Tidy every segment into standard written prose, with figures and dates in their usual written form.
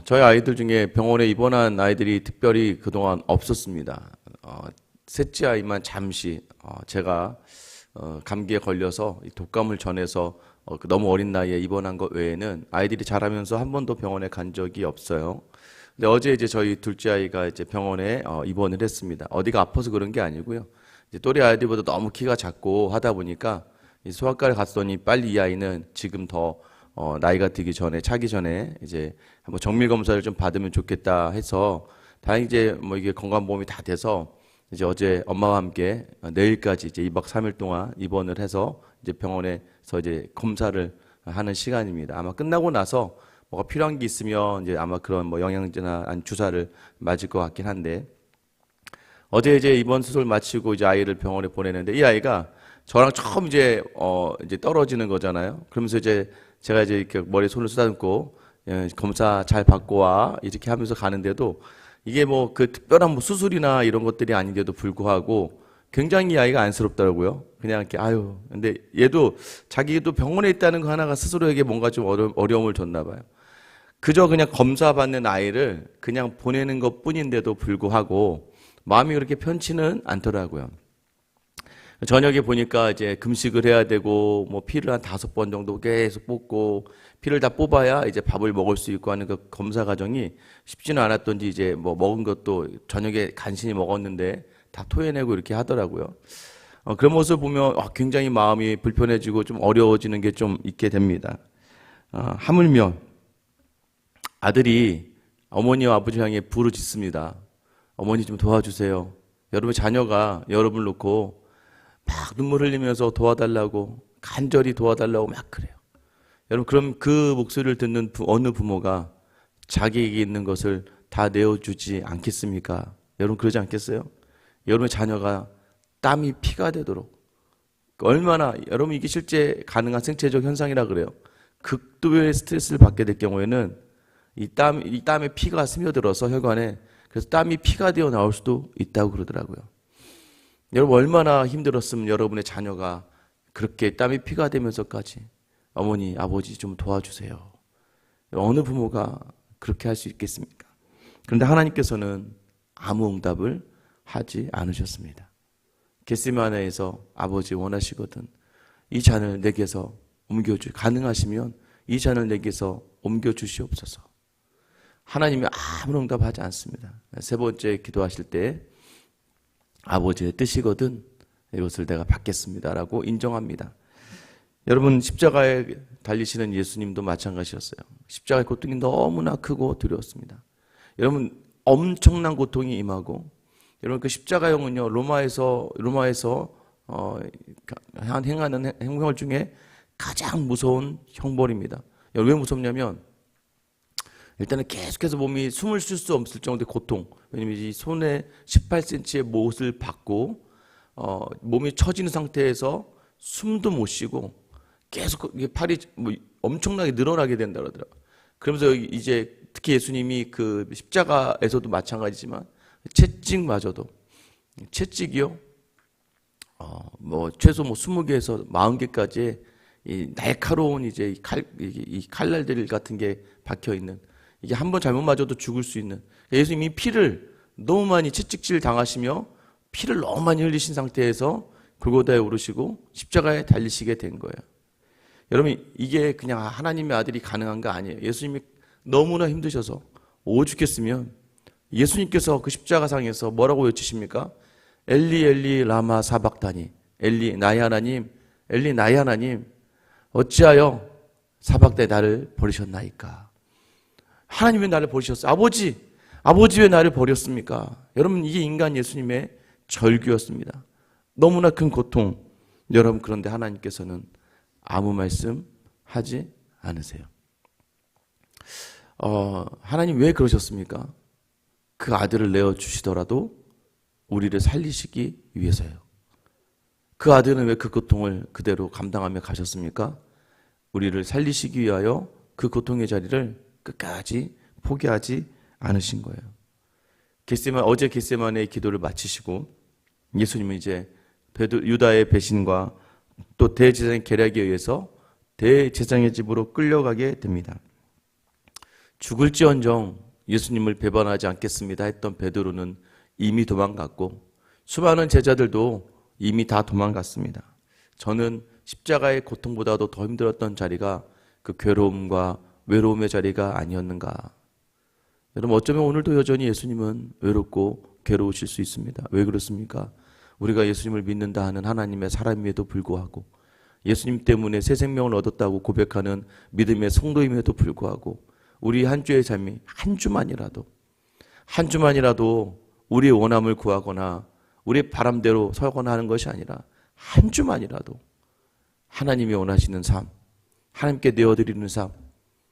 저희 아이들 중에 병원에 입원한 아이들이 특별히 그동안 없었습니다. 셋째 아이만 잠시 제가 감기에 걸려서 독감을 전해서 너무 어린 나이에 입원한 것 외에는 아이들이 자라면서 한 번도 병원에 간 적이 없어요. 근데 어제 이제 저희 둘째 아이가 이제 병원에 입원을 했습니다. 어디가 아파서 그런 게 아니고요. 이제 또래 아이들보다 너무 키가 작고 하다 보니까 이 소아과를 갔더니 빨리 이 아이는 지금 더 나이가 들기 전에 차기 전에 이제 한번 정밀 검사를 좀 받으면 좋겠다 해서 다행히 이제 뭐 이게 건강보험이 다 돼서 이제 어제 엄마와 함께 내일까지 이제 2박 3일 동안 입원을 해서 이제 병원에서 이제 검사를 하는 시간입니다. 아마 끝나고 나서 뭐가 필요한 게 있으면 이제 아마 그런 뭐 영양제나 아니 주사를 맞을 것 같긴 한데 어제 이제 입원 수술 마치고 이제 아이를 병원에 보내는데 이 아이가 저랑 처음 이제 떨어지는 거잖아요. 그러면서 이제 제가 이제 이렇게 머리에 손을 쓰다듬고 검사 잘 받고 와 이렇게 하면서 가는데도 이게 뭐 그 특별한 뭐 수술이나 이런 것들이 아닌데도 불구하고 굉장히 이 아이가 안쓰럽더라고요. 그냥 이렇게 아유. 근데 얘도 자기도 병원에 있다는 거 하나가 스스로에게 뭔가 좀 어려움을 줬나 봐요. 그저 그냥 검사 받는 아이를 그냥 보내는 것 뿐인데도 불구하고 마음이 그렇게 편치는 않더라고요. 저녁에 보니까 이제 금식을 해야 되고 뭐 피를 한 5번 정도 계속 뽑고 피를 다 뽑아야 이제 밥을 먹을 수 있고 하는 그 검사 과정이 쉽지는 않았던지 이제 뭐 먹은 것도 저녁에 간신히 먹었는데 다 토해내고 이렇게 하더라고요. 그런 모습을 보면 굉장히 마음이 불편해지고 좀 어려워지는 게 좀 있게 됩니다. 하물며 아들이 어머니와 아버지 향해 부르짖습니다. 어머니 좀 도와주세요. 여러분 자녀가 여러분을 놓고 막 눈물 흘리면서 도와달라고 간절히 도와달라고 막 그래요. 여러분 그럼 그 목소리를 듣는 어느 부모가 자기에게 있는 것을 다 내어주지 않겠습니까? 여러분 그러지 않겠어요? 여러분의 자녀가 땀이 피가 되도록 얼마나 여러분 이게 실제 가능한 생체적 현상이라 그래요. 극도의 스트레스를 받게 될 경우에는 이 땀에 피가 스며들어서 혈관에 그래서 땀이 피가 되어 나올 수도 있다고 그러더라고요. 여러분 얼마나 힘들었으면 여러분의 자녀가 그렇게 땀이 피가 되면서까지 어머니 아버지 좀 도와주세요. 어느 부모가 그렇게 할 수 있겠습니까? 그런데 하나님께서는 아무 응답을 하지 않으셨습니다. 겟세마네에서 아버지 원하시거든 이 잔을 내게서 가능하시면 이 잔을 내게서 옮겨주시옵소서. 하나님이 아무 응답하지 않습니다. 세 번째 기도하실 때 아버지의 뜻이거든 이것을 내가 받겠습니다라고 인정합니다. 여러분 십자가에 달리시는 예수님도 마찬가지였어요. 십자가의 고통이 너무나 크고 두려웠습니다. 여러분 엄청난 고통이 임하고 여러분 그 십자가형은요 로마에서 행하는 행렬 중에 가장 무서운 형벌입니다. 왜 무섭냐면 일단은 계속해서 몸이 숨을 쉴 수 없을 정도의 고통. 왜냐면 이 손에 18cm의 못을 받고 몸이 처지는 상태에서 숨도 못 쉬고 계속 팔이 뭐 엄청나게 늘어나게 된다 그러더라고요. 그러면서 이제 특히 예수님이 그 십자가에서도 마찬가지지만 채찍마저도 채찍이요. 뭐 최소 뭐 20개에서 40개까지의 이 날카로운 이제 이 칼날들 같은 게 박혀 있는 이게 한 번 잘못 맞아도 죽을 수 있는 예수님이 피를 너무 많이 채찍질 당하시며 피를 너무 많이 흘리신 상태에서 골고다에 오르시고 십자가에 달리시게 된 거예요. 여러분 이게 그냥 하나님의 아들이 가능한 거 아니에요. 예수님이 너무나 힘드셔서 오죽했으면 예수님께서 그 십자가상에서 뭐라고 외치십니까? 엘리 엘리 라마 사박다니 엘리 나의 하나님 엘리 나의 하나님 어찌하여 사박다에 나를 버리셨나이까. 하나님 왜 나를 버리셨어요? 아버지 왜 나를 버렸습니까? 여러분 이게 인간 예수님의 절규였습니다. 너무나 큰 고통. 여러분 그런데 하나님께서는 아무 말씀 하지 않으세요. 하나님 왜 그러셨습니까? 그 아들을 내어주시더라도 우리를 살리시기 위해서요. 그 아들은 왜 그 고통을 그대로 감당하며 가셨습니까? 우리를 살리시기 위하여 그 고통의 자리를 끝까지 포기하지 않으신 거예요. 어제 겟세마네의 기도를 마치시고 예수님은 이제 유다의 배신과 또 대제사장 계략에 의해서 대제사장의 집으로 끌려가게 됩니다. 죽을지언정 예수님을 배반하지 않겠습니다 했던 베드로는 이미 도망갔고 수많은 제자들도 이미 다 도망갔습니다. 저는 십자가의 고통보다도 더 힘들었던 자리가 그 괴로움과 외로움의 자리가 아니었는가. 여러분, 어쩌면 오늘도 여전히 예수님은 외롭고 괴로우실 수 있습니다. 왜 그렇습니까? 우리가 예수님을 믿는다 하는 하나님의 사람임에도 불구하고, 예수님 때문에 새 생명을 얻었다고 고백하는 믿음의 성도임에도 불구하고, 우리 한 주의 삶이 한 주만이라도 우리의 원함을 구하거나 우리의 바람대로 서거나 하는 것이 아니라 한 주만이라도 하나님이 원하시는 삶, 하나님께 내어드리는 삶,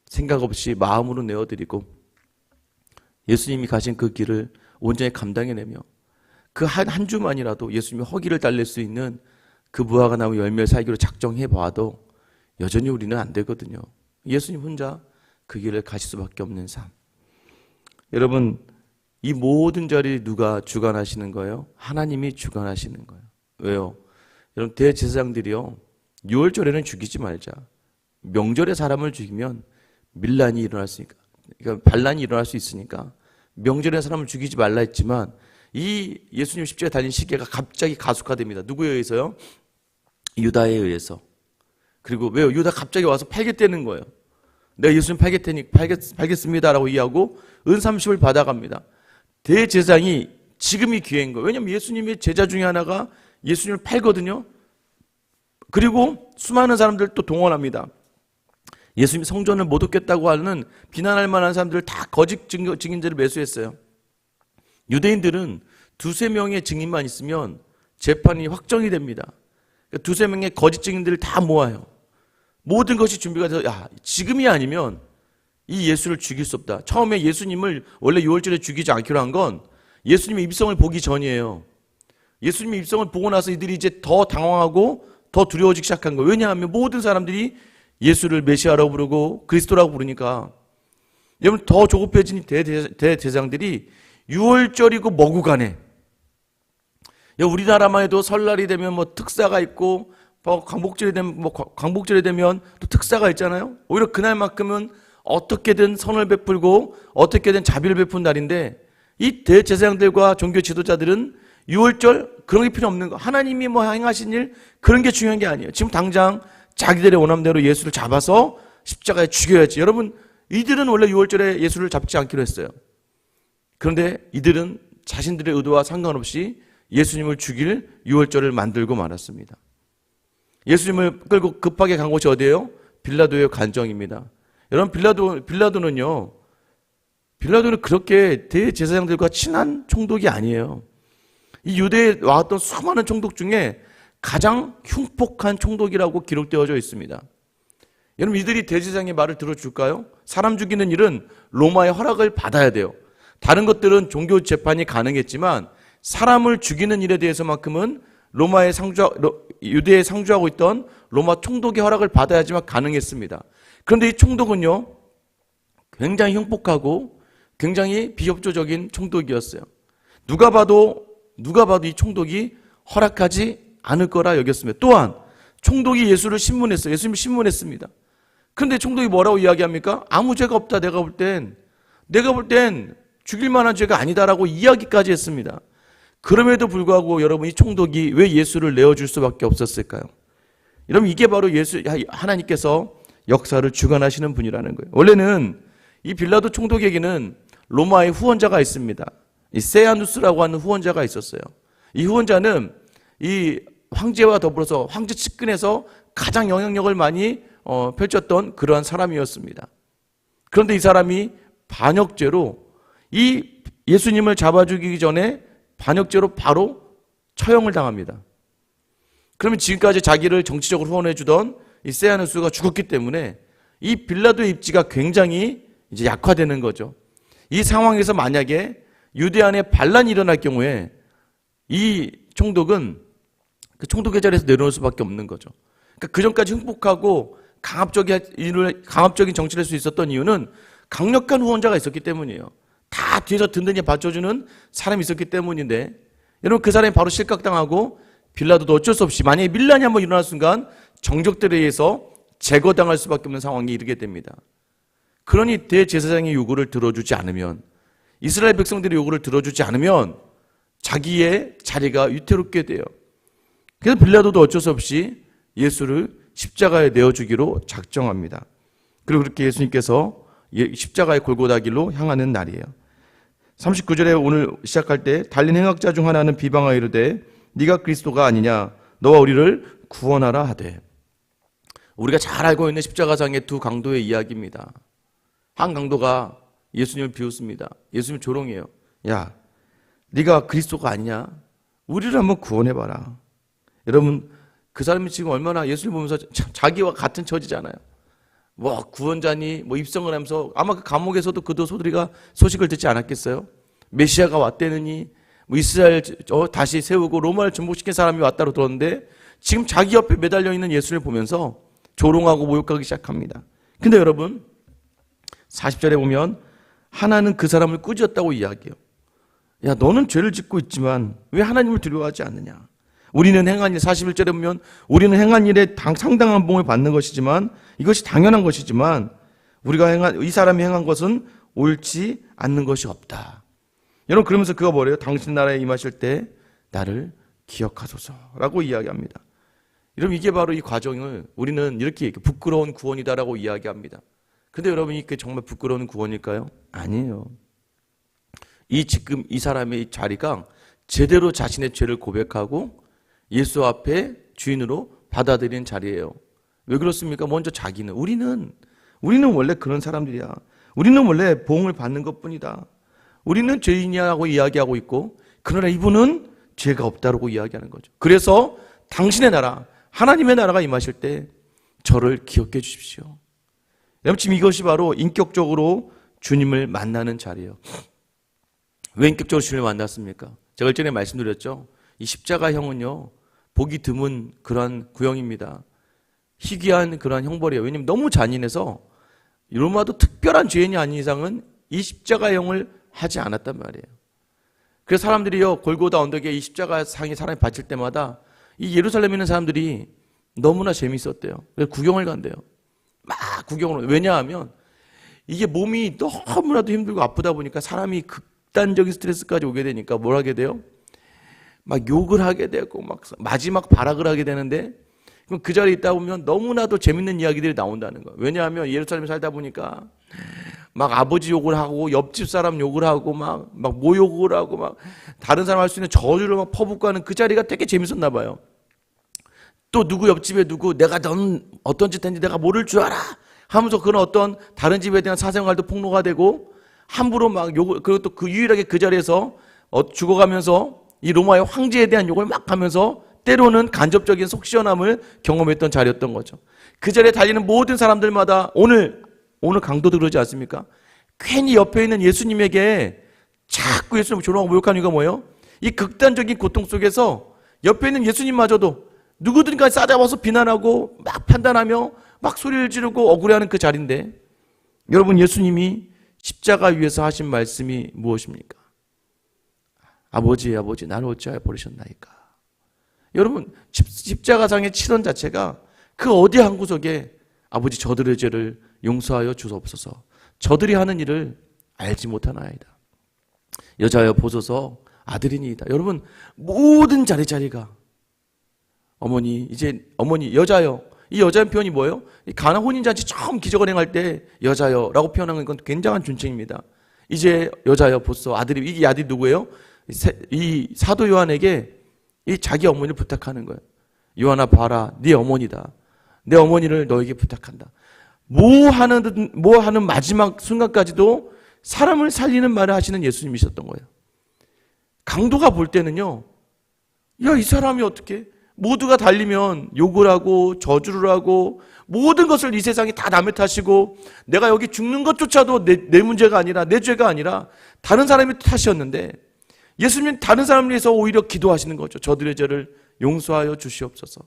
생각 없이 마음으로 내어드리고 예수님이 가신 그 길을 온전히 감당해내며 그 한 주만이라도 예수님이 허기를 달랠 수 있는 그 무화과 나무 열매를 살기로 작정해 봐도 여전히 우리는 안 되거든요. 예수님 혼자 그 길을 가실 수밖에 없는 삶. 여러분, 이 모든 자리 누가 주관하시는 거예요? 하나님이 주관하시는 거예요. 왜요? 여러분, 대제사장들이요, 6월절에는 죽이지 말자. 명절에 사람을 죽이면 밀란이 일어날 수 있으니까, 그러니까 반란이 일어날 수 있으니까 명절에 사람을 죽이지 말라 했지만 이 예수님 십자가에 달린 시계가 갑자기 가속화됩니다. 누구에 의해서요? 유다에 의해서. 그리고 왜요? 유다 갑자기 와서 팔겠다는 거예요. 내가 예수님 팔겠습니다라고 이해하고 은30을 받아갑니다. 대제사장이 지금이 기회인 거예요. 왜냐하면 예수님의 제자 중에 하나가 예수님을 팔거든요. 그리고 수많은 사람들 또 동원합니다. 예수님이 성전을 못 얻겠다고 하는 비난할 만한 사람들을 다 거짓 증인들을 매수했어요. 유대인들은 두세 명의 증인만 있으면 재판이 확정이 됩니다. 두세 명의 거짓 증인들을 다 모아요. 모든 것이 준비가 돼서 지금이 아니면 이 예수를 죽일 수 없다. 처음에 예수님을 원래 6월절에 죽이지 않기로 한 건 예수님의 입성을 보기 전이에요. 예수님의 입성을 보고 나서 이들이 이제 더 당황하고 더 두려워지기 시작한 거예요. 왜냐하면 모든 사람들이 예수를 메시아라고 부르고 그리스도라고 부르니까. 여러분, 더 조급해진 대제사장들이 6월절이고 뭐구간에, 우리나라만 해도 설날이 되면 뭐 특사가 있고 광복절이 되면 또 특사가 있잖아요. 오히려 그날만큼은 어떻게든 선을 베풀고 어떻게든 자비를 베푼 날인데, 이 대제사장들과 종교 지도자들은 6월절 그런 게 필요 없는 거. 하나님이 뭐 행하신 일 그런 게 중요한 게 아니에요. 지금 당장 자기들의 원함대로 예수를 잡아서 십자가에 죽여야지. 여러분, 이들은 원래 6월절에 예수를 잡지 않기로 했어요. 그런데 이들은 자신들의 의도와 상관없이 예수님을 죽일 6월절을 만들고 말았습니다. 예수님을 끌고 급하게 간 곳이 어디예요? 빌라도의 관정입니다. 여러분, 빌라도는 그렇게 대제사장들과 친한 총독이 아니에요. 이 유대에 와왔던 수많은 총독 중에 가장 흉폭한 총독이라고 기록되어져 있습니다. 여러분, 이들이 대제사장의 말을 들어줄까요? 사람 죽이는 일은 로마의 허락을 받아야 돼요. 다른 것들은 종교 재판이 가능했지만 사람을 죽이는 일에 대해서만큼은 유대에 상주하고 있던 로마 총독의 허락을 받아야지만 가능했습니다. 그런데 이 총독은요, 굉장히 흉폭하고 굉장히 비협조적인 총독이었어요. 누가 봐도 이 총독이 허락하지 않을 거라 여겼습니다. 또한 총독이 예수를 신문했어요. 예수님을 신문했습니다. 그런데 총독이 뭐라고 이야기합니까? 아무 죄가 없다. 내가 볼 땐 죽일 만한 죄가 아니다라고 이야기까지 했습니다. 그럼에도 불구하고 여러분, 이 총독이 왜 예수를 내어줄 수밖에 없었을까요? 여러분, 이게 바로 하나님께서 역사를 주관하시는 분이라는 거예요. 원래는 이 빌라도 총독에게는 로마의 후원자가 있습니다. 이 세아누스라고 하는 후원자가 있었어요. 이 후원자는 이 황제와 더불어서 황제 측근에서 가장 영향력을 많이 펼쳤던 그러한 사람이었습니다. 그런데 이 사람이 반역죄로 이 예수님을 잡아 죽이기 전에 반역죄로 바로 처형을 당합니다. 그러면 지금까지 자기를 정치적으로 후원해 주던 이 세아누스가 죽었기 때문에 이 빌라도의 입지가 굉장히 이제 약화되는 거죠. 이 상황에서 만약에 유대 안에 반란이 일어날 경우에 이 총독은 그 총독의 자리에서 내려올 수밖에 없는 거죠. 그러니까 그 전까지 흉폭하고 강압적인 정치를 할 수 있었던 이유는 강력한 후원자가 있었기 때문이에요. 다 뒤에서 든든히 받쳐주는 사람이 있었기 때문인데, 여러분, 그 사람이 바로 실각당하고 빌라도도 어쩔 수 없이 만약에 밀란이 한번 일어날 순간 정적들에 의해서 제거당할 수밖에 없는 상황에 이르게 됩니다. 그러니 대제사장의 요구를 들어주지 않으면, 이스라엘 백성들의 요구를 들어주지 않으면 자기의 자리가 위태롭게 돼요. 그래서 빌라도도 어쩔 수 없이 예수를 십자가에 내어주기로 작정합니다. 그리고 그렇게 예수님께서 십자가의 골고다 길로 향하는 날이에요. 39절에 오늘 시작할 때 달린 행악자 중 하나는 비방하여 이르되 네가 그리스도가 아니냐 너와 우리를 구원하라 하되. 우리가 잘 알고 있는 십자가상의 두 강도의 이야기입니다. 한 강도가 예수님을 비웃습니다. 예수님 조롱해요. 야, 네가 그리스도가 아니냐? 우리를 한번 구원해봐라. 여러분, 그 사람이 지금 얼마나 예수를 보면서 자기와 같은 처지잖아요. 뭐 구원자니 뭐 입성을 하면서 아마 그 감옥에서도 그도 소식을 듣지 않았겠어요? 메시아가 왔다느니 뭐 이스라엘 다시 세우고 로마를 정복시킨 사람이 왔다고 들었는데 지금 자기 옆에 매달려 있는 예수를 보면서 조롱하고 모욕하기 시작합니다. 근데 여러분 40절에 보면 하나는 그 사람을 꾸짖었다고 이야기해요. 야, 너는 죄를 짓고 있지만 왜 하나님을 두려워하지 않느냐? 우리는 행한 일, 41절에 보면 우리는 행한 일에 상당한 봉을 받는 것이지만 이것이 당연한 것이지만 이 사람이 행한 것은 옳지 않는 것이 없다. 여러분 그러면서 그가 뭐래요? 당신 나라에 임하실 때 나를 기억하소서라고 이야기합니다. 여러분 이게 바로 이 과정을 우리는 이렇게 부끄러운 구원이다라고 이야기합니다. 근데 여러분 이게 정말 부끄러운 구원일까요? 아니에요. 지금 이 사람의 이 자리가 제대로 자신의 죄를 고백하고 예수 앞에 주인으로 받아들이는 자리예요. 왜 그렇습니까? 먼저 우리는 원래 그런 사람들이야. 우리는 원래 보응을 받는 것뿐이다. 우리는 죄인이라고 이야기하고 있고 그러나 이분은 죄가 없다라고 이야기하는 거죠. 그래서 당신의 나라, 하나님의 나라가 임하실 때 저를 기억해 주십시오. 여러분 지금 이것이 바로 인격적으로 주님을 만나는 자리예요. 왜 인격적으로 주님을 만났습니까? 제가 전에 말씀드렸죠. 이 십자가형은요, 보기 드문 그러한 구형입니다. 희귀한 그러한 형벌이에요. 왜냐하면 너무 잔인해서 로마도 특별한 죄인이 아닌 이상은 이 십자가형을 하지 않았단 말이에요. 그래서 사람들이요, 골고다 언덕에 이 십자가상에 사람이 바칠 때마다 이 예루살렘에 있는 사람들이 너무나 재밌었대요. 그래서 구경을 간대요. 막 구경을. 왜냐하면 이게 몸이 너무나도 힘들고 아프다 보니까 사람이 극단적인 스트레스까지 오게 되니까 뭘 하게 돼요? 막 욕을 하게 되고 막 마지막 발악을 하게 되는데 그럼 그 자리에 있다 보면 너무나도 재밌는 이야기들이 나온다는 거예요. 왜냐하면 예루살렘에 살다 보니까 막 아버지 욕을 하고 옆집 사람 욕을 하고 막 모욕을 하고 막 다른 사람 할 수 있는 저주를 막 퍼붓고 하는 그 자리가 되게 재밌었나 봐요. 또 누구 옆집에 누구 내가 넌 어떤 짓 했는지 내가 모를 줄 알아 하면서 그런 어떤 다른 집에 대한 사생활도 폭로가 되고 함부로 막 욕을, 그리고 또 그 유일하게 그 자리에서 죽어가면서 이 로마의 황제에 대한 욕을 막 하면서 때로는 간접적인 속시원함을 경험했던 자리였던 거죠. 그 자리에 달리는 모든 사람들마다 오늘 강도도 그러지 않습니까? 괜히 옆에 있는 예수님에게 자꾸 예수님을 조롱하고 모욕하는 이유가 뭐예요? 이 극단적인 고통 속에서 옆에 있는 예수님마저도 누구든가 싸잡아서 비난하고 막 판단하며 막 소리를 지르고 억울해하는 그 자리인데 여러분 예수님이 십자가 위에서 하신 말씀이 무엇입니까? 아버지 나를 어찌하여 버리셨나이까. 여러분 십자가상의 치던 자체가 그 어디 한 구석에 아버지 저들의 죄를 용서하여 주옵소서. 저들이 하는 일을 알지 못하나이다. 여자여 보소서 아들이니이다. 여러분 모든 자리가 어머니 여자여. 이 여자의 표현이 뭐예요? 가나 혼인잔치 처음 기적을 행할 때 여자여라고 표현하는 건 굉장한 존칭입니다. 이제 여자여 보소 아들이. 이게 아들이 누구예요? 이 사도 요한에게 이 자기 어머니를 부탁하는 거예요. 요한아 봐라 네 어머니다. 내 어머니를 너에게 부탁한다. 뭐 하는 마지막 순간까지도 사람을 살리는 말을 하시는 예수님이셨던 거예요. 강도가 볼 때는요, 야, 이 사람이 어떻게 모두가 달리면 욕을 하고 저주를 하고 모든 것을 이 세상이 다 남의 탓이고 내가 여기 죽는 것조차도 내 문제가 아니라 내 죄가 아니라 다른 사람의 탓이었는데 예수님은 다른 사람을 위해서 오히려 기도하시는 거죠. 저들의 죄를 용서하여 주시옵소서.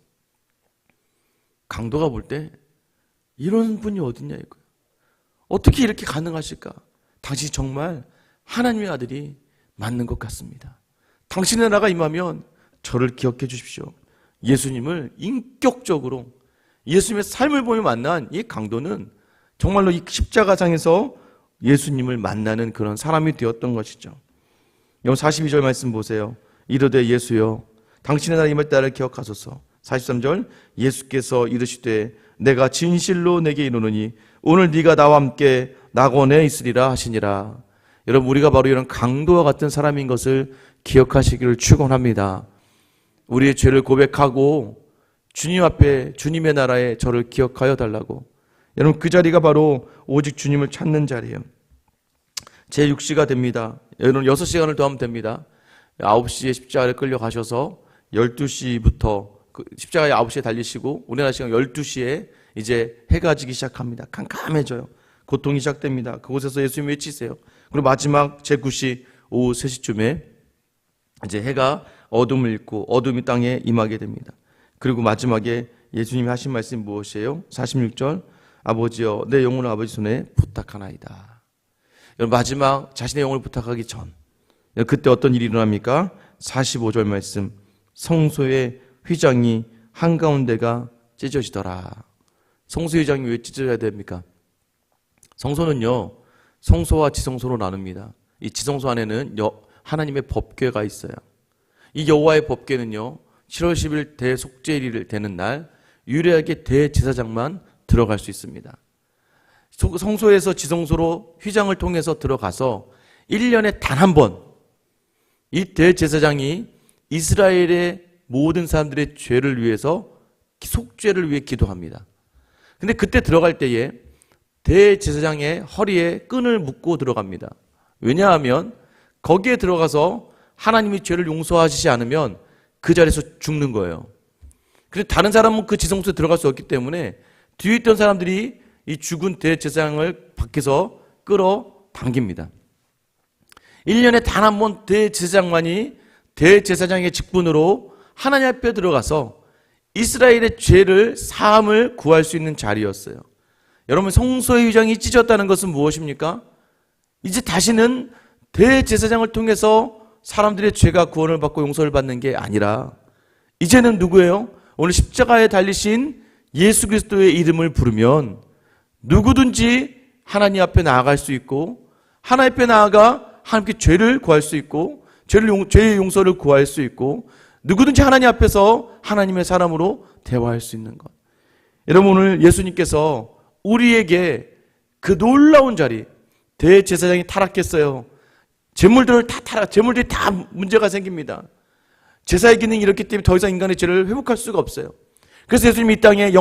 강도가 볼 때 이런 분이 어딨냐 이거예요. 어떻게 이렇게 가능하실까? 당신이 정말 하나님의 아들이 맞는 것 같습니다. 당신의 나라가 임하면 저를 기억해 주십시오. 예수님을 인격적으로 예수님의 삶을 보며 만난 이 강도는 정말로 이 십자가상에서 예수님을 만나는 그런 사람이 되었던 것이죠. 여러분 42절 말씀 보세요. 이르되 예수여 당신의 날 임할 때를 기억하소서. 43절 예수께서 이르시되 내가 진실로 내게 이르노니 오늘 네가 나와 함께 낙원에 있으리라 하시니라. 여러분 우리가 바로 이런 강도와 같은 사람인 것을 기억하시기를 축원합니다. 우리의 죄를 고백하고 주님 앞에 주님의 나라에 저를 기억하여 달라고. 여러분 그 자리가 바로 오직 주님을 찾는 자리예요. 제6시가 됩니다. 여러분 6시간을 더 하면 됩니다. 9시에 십자가를 끌려가셔서 12시부터 십자가에 9시에 달리시고 우리나라 시간 12시에 이제 해가 지기 시작합니다. 캄캄해져요. 고통이 시작됩니다. 그곳에서 예수님 외치세요. 그리고 마지막 제9시 오후 3시쯤에 이제 해가 어둠을 잃고 어둠이 땅에 임하게 됩니다. 그리고 마지막에 예수님이 하신 말씀이 무엇이에요? 46절 아버지여 내 영혼을 아버지 손에 부탁하나이다. 마지막 자신의 영혼을 부탁하기 전 그때 어떤 일이 일어납니까? 45절 말씀 성소의 휘장이 한가운데가 찢어지더라. 성소 휘장이 왜 찢어져야 됩니까? 성소는요 성소와 지성소로 나눕니다. 이 지성소 안에는 하나님의 법궤가 있어요. 이 여호와의 법궤는요 7월 10일 대속죄일이 되는 날 유일하게 대제사장만 들어갈 수 있습니다. 성소에서 지성소로 휘장을 통해서 들어가서 1년에 단 한 번 이 대제사장이 이스라엘의 모든 사람들의 죄를 위해서 속죄를 위해 기도합니다. 근데 그때 들어갈 때에 대제사장의 허리에 끈을 묶고 들어갑니다. 왜냐하면 거기에 들어가서 하나님이 죄를 용서하시지 않으면 그 자리에서 죽는 거예요. 그래서 다른 사람은 그 지성소에 들어갈 수 없기 때문에 뒤에 있던 사람들이 이 죽은 대제사장을 밖에서 끌어당깁니다. 1년에 단 한 번 대제사장만이 대제사장의 직분으로 하나님 앞에 들어가서 이스라엘의 죄를 사함을 구할 수 있는 자리였어요. 여러분 성소의 휘장이 찢어졌다는 것은 무엇입니까? 이제 다시는 대제사장을 통해서 사람들의 죄가 구원을 받고 용서를 받는 게 아니라 이제는 누구예요? 오늘 십자가에 달리신 예수 그리스도의 이름을 부르면 누구든지 하나님 앞에 나아갈 수 있고 하나님 앞에 나아가 하나님께 죄를 구할 수 있고 죄의 용서를 구할 수 있고 누구든지 하나님 앞에서 하나님의 사람으로 대화할 수 있는 것. 여러분 오늘 예수님께서 우리에게 그 놀라운 자리 대제사장이 타락했어요. 재물들이 다 문제가 생깁니다. 제사의 기능이 이렇기 때문에 더 이상 인간의 죄를 회복할 수가 없어요. 그래서 예수님이 이 땅에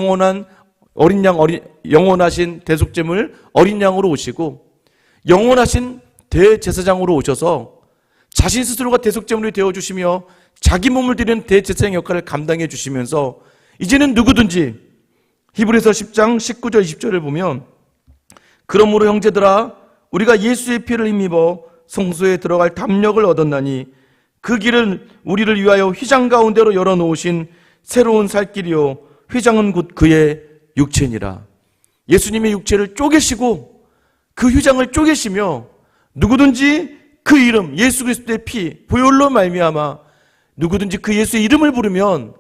영원하신 대속제물 어린 양으로 오시고 영원하신 대제사장으로 오셔서 자신 스스로가 대속제물이 되어주시며 자기 몸을 드리는 대제사장 역할을 감당해 주시면서 이제는 누구든지 히브리서 10장 19절 20절을 보면 그러므로 형제들아 우리가 예수의 피를 힘입어 성소에 들어갈 담력을 얻었나니 그 길은 우리를 위하여 휘장 가운데로 열어놓으신 새로운 살 길이요 휘장은 곧 그의 육체니라. 예수님의 육체를 쪼개시고 그 휘장을 쪼개시며 누구든지 그 이름 예수 그리스도의 피 보혈로 말미암아 누구든지 그 예수의 이름을 부르면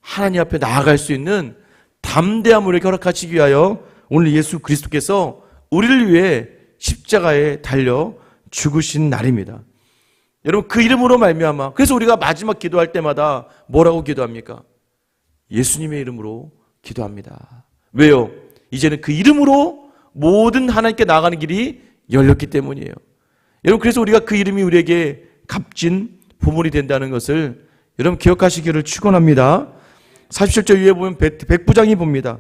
하나님 앞에 나아갈 수 있는 담대함을 허락하시기 위하여 오늘 예수 그리스도께서 우리를 위해 십자가에 달려 죽으신 날입니다. 여러분 그 이름으로 말미암아 그래서 우리가 마지막 기도할 때마다 뭐라고 기도합니까? 예수님의 이름으로 기도합니다. 왜요? 이제는 그 이름으로 모든 하나님께 나아가는 길이 열렸기 때문이에요. 여러분 그래서 우리가 그 이름이 우리에게 값진 보물이 된다는 것을 여러분 기억하시기를 축원합니다. 47절 위에 보면 백부장이 봅니다.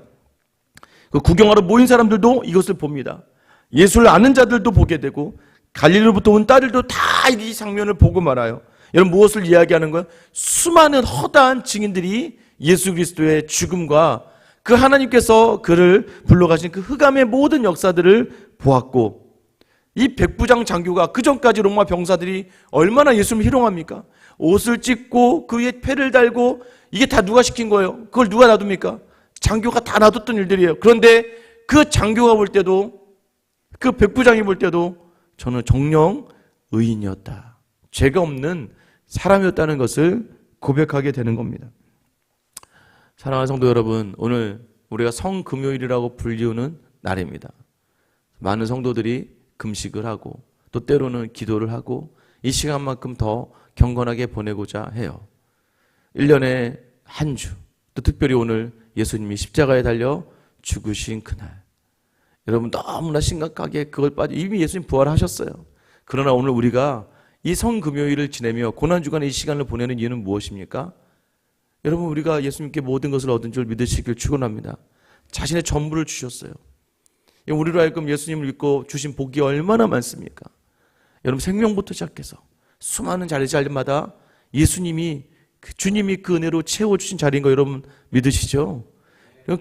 그 구경하러 모인 사람들도 이것을 봅니다. 예수를 아는 자들도 보게 되고 갈릴리로부터 온 딸들도 다 이 장면을 보고 말아요. 여러분 무엇을 이야기하는 거예요? 수많은 허다한 증인들이 예수 그리스도의 죽음과 그 하나님께서 그를 불러가신 그 흑암의 모든 역사들을 보았고 이 백부장 장교가 그 전까지 로마 병사들이 얼마나 예수님을 희롱합니까? 옷을 찢고 그 위에 패를 달고 이게 다 누가 시킨 거예요? 그걸 누가 놔둡니까? 장교가 다 놔뒀던 일들이에요. 그런데 그 장교가 볼 때도 그 백부장이 볼 때도 저는 정령 의인이었다. 죄가 없는 사람이었다는 것을 고백하게 되는 겁니다. 사랑하는 성도 여러분, 오늘 우리가 성금요일이라고 불리우는 날입니다. 많은 성도들이 금식을 하고 또 때로는 기도를 하고 이 시간만큼 더 경건하게 보내고자 해요. 1년에 한 주, 또 특별히 오늘 예수님이 십자가에 달려 죽으신 그날, 여러분 너무나 심각하게 그걸 이미 예수님 부활하셨어요. 그러나 오늘 우리가 이 성금요일을 지내며 고난주간의 이 시간을 보내는 이유는 무엇입니까? 여러분, 우리가 예수님께 모든 것을 얻은 줄 믿으시길 축원합니다. 자신의 전부를 주셨어요. 우리로 하여금 예수님을 믿고 주신 복이 얼마나 많습니까? 여러분, 생명부터 시작해서 수많은 자리마다 예수님이, 주님이 그 은혜로 채워주신 자리인 거 여러분 믿으시죠?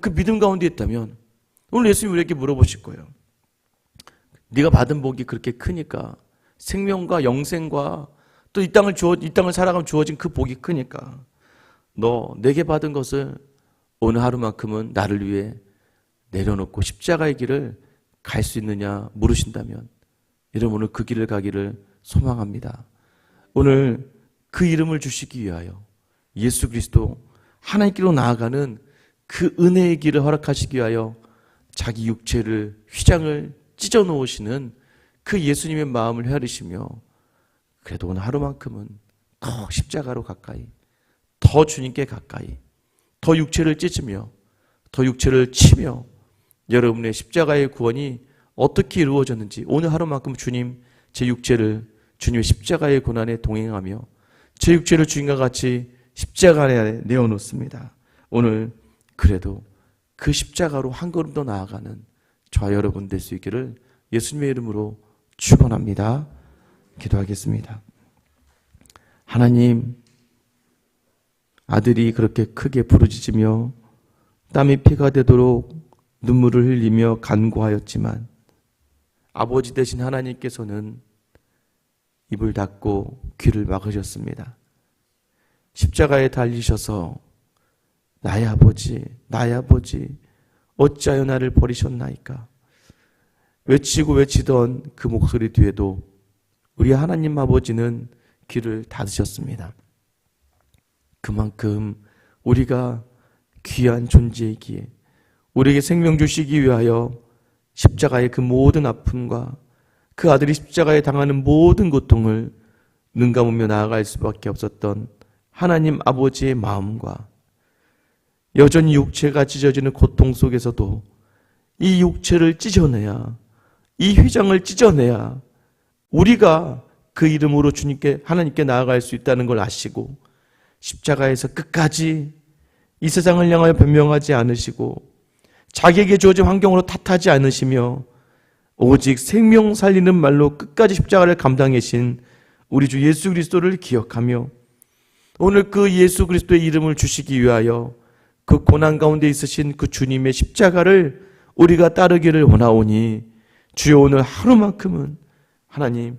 그 믿음 가운데 있다면 오늘 예수님이 우리에게 물어보실 거예요. 네가 받은 복이 그렇게 크니까, 생명과 영생과 또 이 땅을 살아가면 주어진 그 복이 크니까 너 내게 받은 것을 오늘 하루만큼은 나를 위해 내려놓고 십자가의 길을 갈 수 있느냐 물으신다면, 여러분 오늘 그 길을 가기를 소망합니다. 오늘 그 이름을 주시기 위하여 예수 그리스도 하나님께로 나아가는 그 은혜의 길을 허락하시기 위하여 자기 육체를, 휘장을 찢어 놓으시는 그 예수님의 마음을 헤아리시며, 그래도 오늘 하루만큼은 더 십자가로 가까이, 더 주님께 가까이, 더 육체를 찢으며 더 육체를 치며 여러분의 십자가의 구원이 어떻게 이루어졌는지 오늘 하루만큼 주님, 제 육체를 주님의 십자가의 고난에 동행하며 제 육체를 주님과 같이 십자가 안에 내어놓습니다. 오늘 그래도 그 십자가로 한 걸음 더 나아가는 저와 여러분 될 수 있기를 예수님의 이름으로 축원합니다. 기도하겠습니다. 하나님, 아들이 그렇게 크게 부르짖으며 땀이 피가 되도록 눈물을 흘리며 간구하였지만 아버지 되신 하나님께서는 입을 닫고 귀를 막으셨습니다. 십자가에 달리셔서 나의 아버지, 나의 아버지, 어찌하여 나를 버리셨나이까 외치고 외치던 그 목소리 뒤에도 우리 하나님 아버지는 귀를 닫으셨습니다. 그만큼 우리가 귀한 존재이기에 우리에게 생명 주시기 위하여 십자가의 그 모든 아픔과 그 아들이 십자가에 당하는 모든 고통을 눈 감으며 나아갈 수밖에 없었던 하나님 아버지의 마음과 여전히 육체가 찢어지는 고통 속에서도 이 육체를 찢어내야, 이 휘장을 찢어내야 우리가 그 이름으로 주님께, 하나님께 나아갈 수 있다는 걸 아시고 십자가에서 끝까지 이 세상을 향하여 변명하지 않으시고 자기에게 주어진 환경으로 탓하지 않으시며 오직 생명 살리는 말로 끝까지 십자가를 감당하신 우리 주 예수 그리스도를 기억하며 오늘 그 예수 그리스도의 이름을 주시기 위하여 그 고난 가운데 있으신 그 주님의 십자가를 우리가 따르기를 원하오니 주여 오늘 하루만큼은 하나님,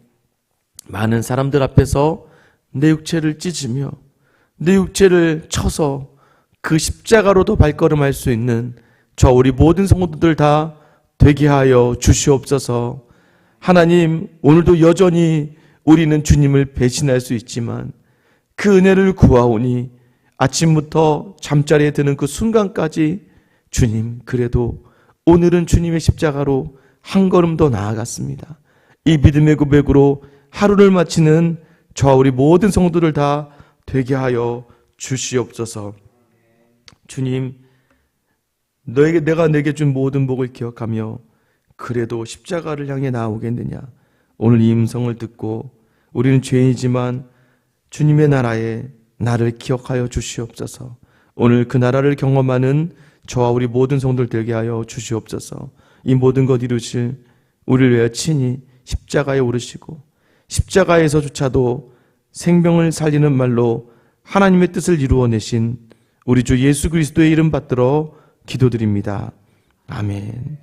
많은 사람들 앞에서 내 육체를 찢으며 내 육체를 쳐서 그 십자가로도 발걸음할 수 있는 저 우리 모든 성도들 다 되게 하여 주시옵소서. 하나님, 오늘도 여전히 우리는 주님을 배신할 수 있지만 그 은혜를 구하오니 아침부터 잠자리에 드는 그 순간까지 주님, 그래도 오늘은 주님의 십자가로 한 걸음 더 나아갔습니다. 이 믿음의 고백으로 하루를 마치는 저와 우리 모든 성도들 다 되게 하여 주시옵소서. 주님, 내가 내게 준 모든 복을 기억하며 그래도 십자가를 향해 나아오겠느냐. 오늘 이 음성을 듣고 우리는 죄인이지만 주님의 나라에 나를 기억하여 주시옵소서. 오늘 그 나라를 경험하는 저와 우리 모든 성도들 되게 하여 주시옵소서. 이 모든 것 이루실 우리를 위하여 친히 십자가에 오르시고 십자가에서조차도 생명을 살리는 말로 하나님의 뜻을 이루어내신 우리 주 예수 그리스도의 이름 받들어 기도드립니다. 아멘.